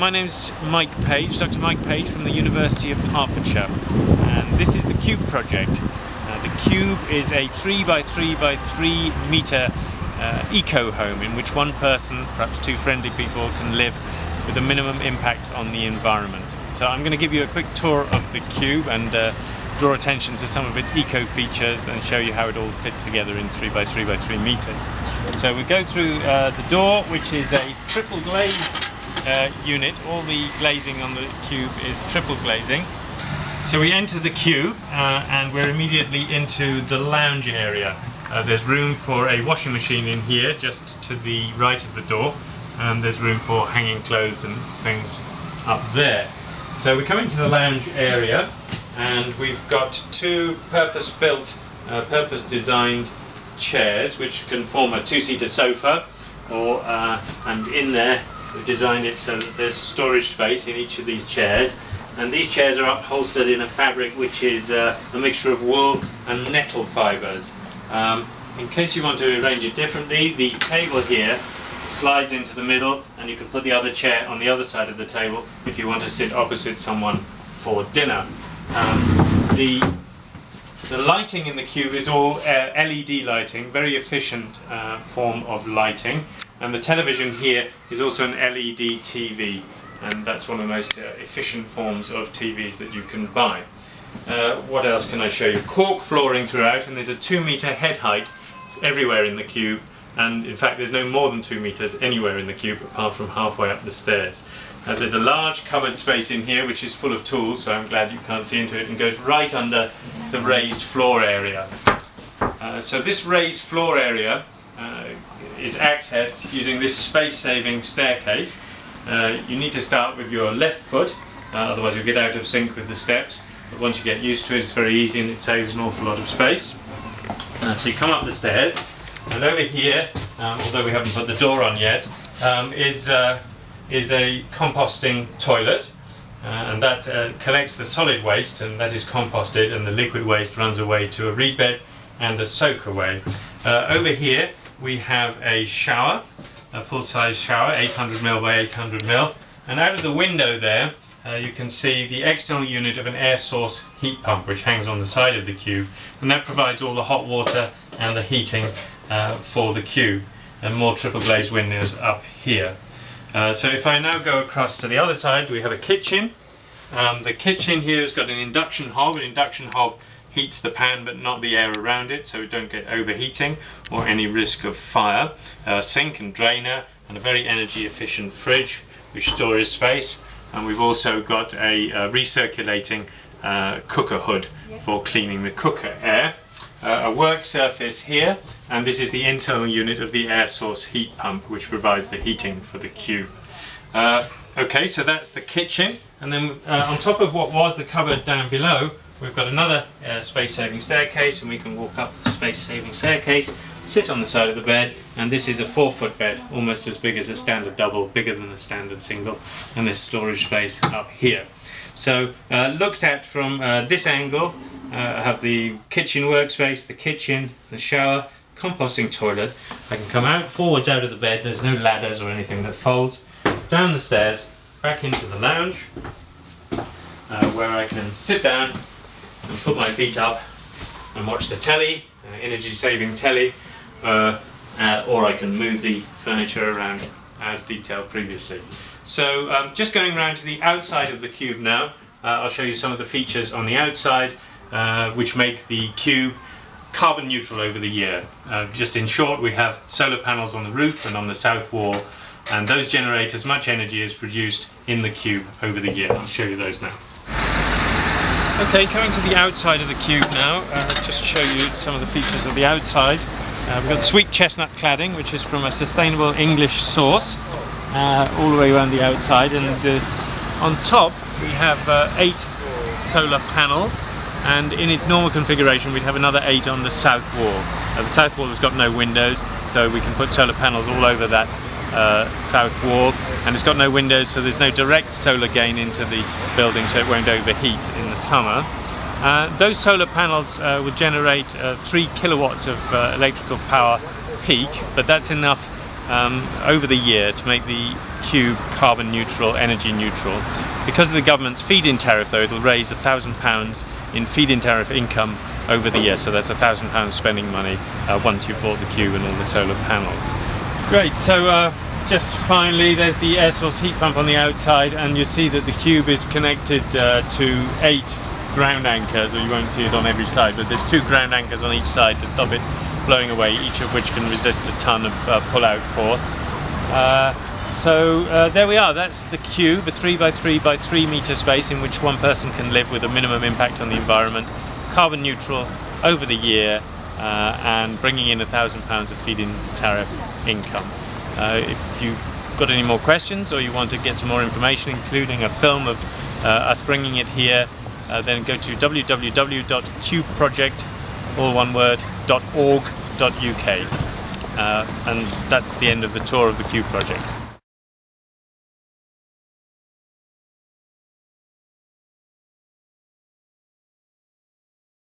my name's Mike Page, Dr. Mike Page from the University of Hertfordshire, and this is the Cube project. The Cube is a 3x3x3 metre eco-home in which one person, perhaps two friendly people, can live with a minimum impact on the environment. So I'm going to give you a quick tour of the Cube and draw attention to some of its eco-features and show you how it all fits together in 3x3x3 metres. So we go through the door, which is a triple glazed unit. All the glazing on the Cube is triple glazing. So we enter the Cube and we're immediately into the lounge area. There's room for a washing machine in here just to the right of the door, and there's room for hanging clothes and things up there. So we come into the lounge area and we've got two purpose-built, purpose-designed chairs which can form a two-seater sofa, and in there we've designed it so that there's storage space in each of these chairs. And these chairs are upholstered in a fabric which is a mixture of wool and nettle fibres. In case you want to arrange it differently, the table here slides into the middle and you can put the other chair on the other side of the table if you want to sit opposite someone for dinner. The lighting in the Cube is all LED lighting, very efficient form of lighting, and the television here is also an LED TV, and that's one of the most efficient forms of TVs that you can buy. What else can I show you? Cork flooring throughout, and there's a 2 metre head height everywhere in the Cube, and in fact there's no more than 2 metres anywhere in the Cube apart from halfway up the stairs. There's a large cupboard space in here which is full of tools, so I'm glad you can't see into it, and goes right under the raised floor area. So this raised floor area is accessed using this space-saving staircase. You need to start with your left foot, otherwise you'll get out of sync with the steps. But once you get used to it, it's very easy and it saves an awful lot of space. So you come up the stairs, and over here, although we haven't put the door on yet, is a composting toilet, and that collects the solid waste, and that is composted, and the liquid waste runs away to a reed bed and a soak away. Over here we have a shower, a full-size shower, 800ml by 800ml, and out of the window there you can see the external unit of an air source heat pump which hangs on the side of the Cube, and that provides all the hot water and the heating for the Cube, and more triple glazed windows up here. So if I now go across to the other side, we have a kitchen. The kitchen here has got an induction hob. An induction hob heats the pan but not the air around it, so we don't get overheating or any risk of fire. Sink and drainer, and a very energy efficient fridge which stores space. And we've also got a recirculating cooker hood for cleaning the cooker air. A work surface here, and this is the internal unit of the air source heat pump which provides the heating for the Cube. Okay, so that's the kitchen, and then on top of what was the cupboard down below, we've got another space-saving staircase, and we can walk up the space-saving staircase, sit on the side of the bed, and this is a 4-foot bed, almost as big as a standard double, bigger than a standard single, and there's storage space up here. So looked at from this angle, I have the kitchen workspace, the kitchen, the shower, composting toilet. I can come out forwards out of the bed, there's no ladders or anything that folds, down the stairs, back into the lounge, where I can sit down and put my feet up and watch the telly, energy saving telly, or I can move the furniture around as detailed previously. So just going around to the outside of the Cube now, I'll show you some of the features on the outside which make the Cube carbon neutral over the year. Just in short, we have solar panels on the roof and on the south wall, and those generate as much energy as produced in the Cube over the year. I'll show you those now. Okay, coming to the outside of the Cube now, just show you some of the features of the outside. We've got sweet chestnut cladding, which is from a sustainable English source, all the way around the outside, and on top we have 8 solar panels, and in its normal configuration we'd have another 8 on the south wall. The south wall has got no windows, so we can put solar panels all over that south wall, and it's got no windows, so there's no direct solar gain into the building, so it won't overheat in the summer. Those solar panels will generate 3 kilowatts of electrical power peak, but that's enough over the year to make the Cube carbon neutral, energy neutral. Because of the government's feed-in tariff though, it'll raise £1,000 in feed-in tariff income over the year, so that's £1,000 spending money once you've bought the Cube and all the solar panels. Great, so just finally there's the air source heat pump on the outside, and you see that the Cube is connected to 8 ground anchors, or you won't see it on every side, but there's 2 ground anchors on each side to stop it blowing away, each of which can resist a ton of pull-out force. So there we are, that's the Cube, a 3 by 3 by 3 metre space in which one person can live with a minimum impact on the environment, carbon neutral over the year, and bringing in £1,000 of feed-in tariff income. If you've got any more questions, or you want to get some more information, including a film of us bringing it here, then go to www.cubeproject.org.uk, and that's the end of the tour of the Cube project.